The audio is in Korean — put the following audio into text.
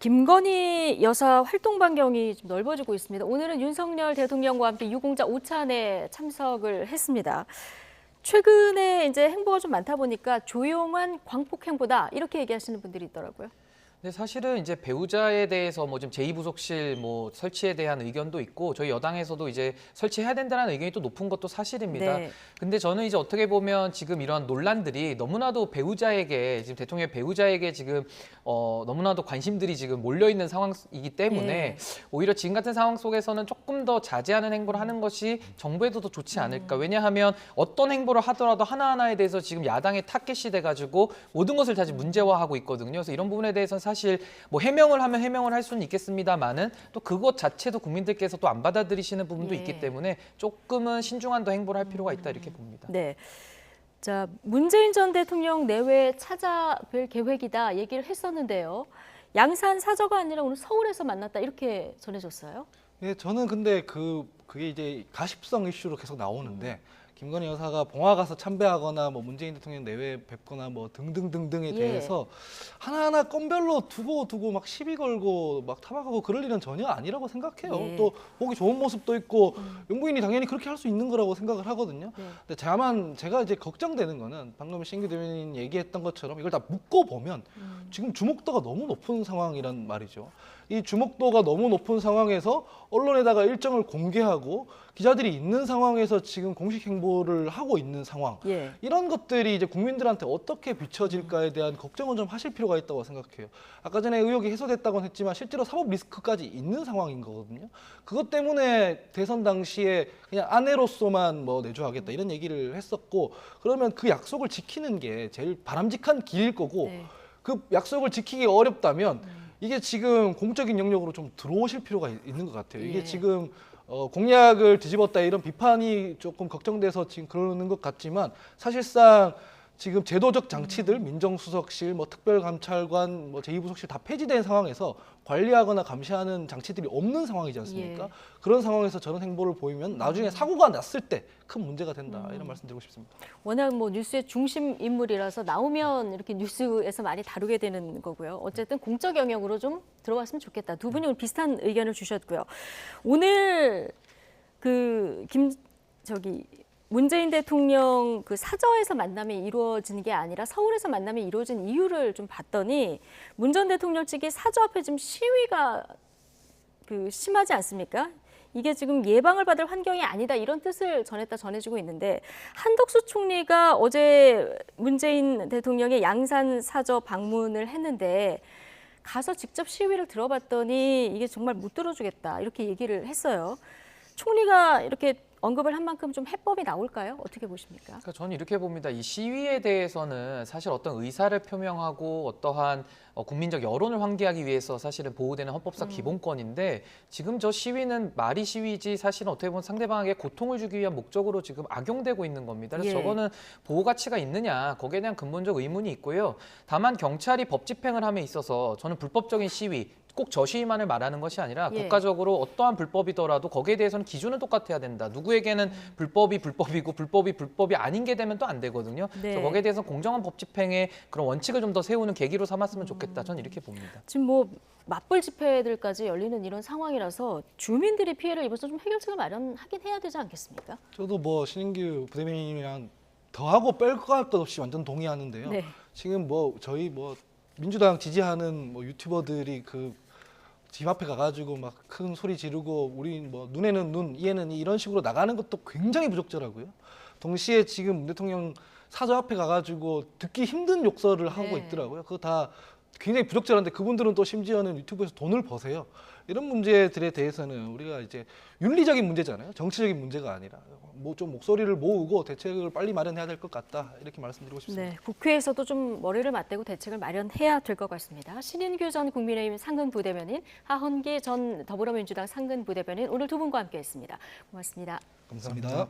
김건희 여사 활동 반경이 좀 넓어지고 있습니다. 오늘은 윤석열 대통령과 함께 유공자 오찬에 참석을 했습니다. 최근에 이제 행보가 좀 많다 보니까 조용한 광폭 행보다 이렇게 얘기하시는 분들이 있더라고요. 근데 사실은 이제 배우자에 대해서 뭐 좀 제2부속실 뭐 설치에 대한 의견도 있고 저희 여당에서도 이제 설치해야 된다는 의견이 또 높은 것도 사실입니다. 네. 근데 저는 이제 어떻게 보면 지금 이런 논란들이 너무나도 배우자에게 지금 대통령의 배우자에게 지금 너무나도 관심들이 지금 몰려 있는 상황이기 때문에 네. 오히려 지금 같은 상황 속에서는 조금 더 자제하는 행보를 하는 것이 정부에도 더 좋지 않을까. 왜냐하면 어떤 행보를 하더라도 하나하나에 대해서 지금 야당의 타겟이 돼가지고 모든 것을 다시 문제화하고 있거든요. 그래서 이런 부분에 대해서는 사실 뭐 해명을 하면 해명을 할 수는 있겠습니다만은 또 그것 자체도 국민들께서 또 안 받아들이시는 부분도 예. 있기 때문에 조금은 신중한 더 행보를 할 필요가 있다 이렇게 봅니다. 네. 자, 문재인 전 대통령 내외 찾아뵐 계획이다 얘기를 했었는데요. 양산 사저가 아니라 오늘 서울에서 만났다 이렇게 전해졌어요. 네, 저는 근데 그게 이제 가십성 이슈로 계속 나오는데 김건희 여사가 봉화 가서 참배하거나 뭐 문재인 대통령 내외 뵙거나 뭐 등등등등에 예. 대해서 하나하나 건별로 두고 막 시비 걸고 막 타박하고 그럴 일은 전혀 아니라고 생각해요. 예. 또 보기 좋은 모습도 있고 영부인이 당연히 그렇게 할 수 있는 거라고 생각을 하거든요. 네. 근데 다만 제가 이제 걱정되는 거는 방금 신규 대변인 얘기했던 것처럼 이걸 다 묶어 보면 지금 주목도가 너무 높은 상황이란 말이죠. 이 주목도가 너무 높은 상황에서 언론에다가 일정을 공개하고 기자들이 있는 상황에서 지금 공식 행보를 하고 있는 상황. 예. 이런 것들이 이제 국민들한테 어떻게 비춰질까에 대한 걱정은 좀 하실 필요가 있다고 생각해요. 아까 전에 의혹이 해소됐다고는 했지만 실제로 사법 리스크까지 있는 상황인 거거든요. 그것 때문에 대선 당시에 그냥 아내로서만 뭐 내조하겠다 이런 얘기를 했었고 그러면 그 약속을 지키는 게 제일 바람직한 길일 거고 네. 그 약속을 지키기 어렵다면 이게 지금 공적인 영역으로 좀 들어오실 필요가 있는 것 같아요. 이게 예. 지금 공약을 뒤집었다 이런 비판이 조금 걱정돼서 지금 그러는 것 같지만 사실상 지금 제도적 장치들 민정수석실, 뭐 특별감찰관, 뭐 제2부속실 다 폐지된 상황에서 관리하거나 감시하는 장치들이 없는 상황이지 않습니까? 예. 그런 상황에서 저런 행보를 보이면 나중에 사고가 났을 때 큰 문제가 된다 이런 말씀드리고 싶습니다. 워낙 뭐 뉴스의 중심 인물이라서 나오면 이렇게 뉴스에서 많이 다루게 되는 거고요. 어쨌든 공적 영역으로 좀 들어왔으면 좋겠다. 두 분이 오늘 비슷한 의견을 주셨고요. 오늘 문재인 대통령 그 사저에서 만남이 이루어지는 게 아니라 서울에서 만남이 이루어진 이유를 좀 봤더니 문 전 대통령 측이 사저 앞에 지금 시위가 심하지 않습니까? 이게 지금 예방을 받을 환경이 아니다 이런 뜻을 전해지고 있는데 한덕수 총리가 어제 문재인 대통령의 양산 사저 방문을 했는데 가서 직접 시위를 들어봤더니 이게 정말 못 들어주겠다 이렇게 얘기를 했어요. 총리가 이렇게 언급을 한 만큼 좀 해법이 나올까요? 어떻게 보십니까? 그러니까 저는 이렇게 봅니다. 이 시위에 대해서는 사실 어떤 의사를 표명하고 어떠한 국민적 여론을 환기하기 위해서 사실은 보호되는 헌법상 기본권인데 지금 저 시위는 말이 시위지 사실은 어떻게 보면 상대방에게 고통을 주기 위한 목적으로 지금 악용되고 있는 겁니다. 그래서 예. 저거는 보호 가치가 있느냐 거기에 대한 근본적 의문이 있고요. 다만 경찰이 법 집행을 함에 있어서 저는 불법적인 시위 꼭 저 시위만을 말하는 것이 아니라 예. 국가적으로 어떠한 불법이더라도 거기에 대해서는 기준은 똑같아야 된다. 누구에게는 불법이 불법이고 불법이 불법이 아닌 게 되면 또 안 되거든요. 네. 그래서 거기에 대해서 공정한 법 집행의 그런 원칙을 좀 더 세우는 계기로 삼았으면 좋겠다. 저는 이렇게 봅니다. 지금 뭐 맞불 집회들까지 열리는 이런 상황이라서 주민들이 피해를 입어서 좀 해결책을 마련하긴 해야 되지 않겠습니까? 저도 뭐 신인규 부대변인이랑 더하고 뺄 것 할 것 없이 완전 동의하는데요. 네. 지금 뭐 저희 뭐 민주당 지지하는 뭐 유튜버들이 집 앞에 가가지고 막 큰 소리 지르고 우리 뭐 눈에는 눈, 이에는 이 이런 식으로 나가는 것도 굉장히 부적절하고요. 동시에 지금 문 대통령 사저 앞에 가가지고 듣기 힘든 욕설을 하고 네. 있더라고요. 그거 다 굉장히 부적절한데 그분들은 또 심지어는 유튜브에서 돈을 버세요. 이런 문제들에 대해서는 우리가 이제 윤리적인 문제잖아요. 정치적인 문제가 아니라 뭐 좀 목소리를 모으고 대책을 빨리 마련해야 될 것 같다 이렇게 말씀드리고 싶습니다. 네, 국회에서도 좀 머리를 맞대고 대책을 마련해야 될 것 같습니다. 신인규 전 국민의힘 상근 부대변인, 하헌기 전 더불어민주당 상근 부대변인 오늘 두 분과 함께했습니다. 고맙습니다. 감사합니다.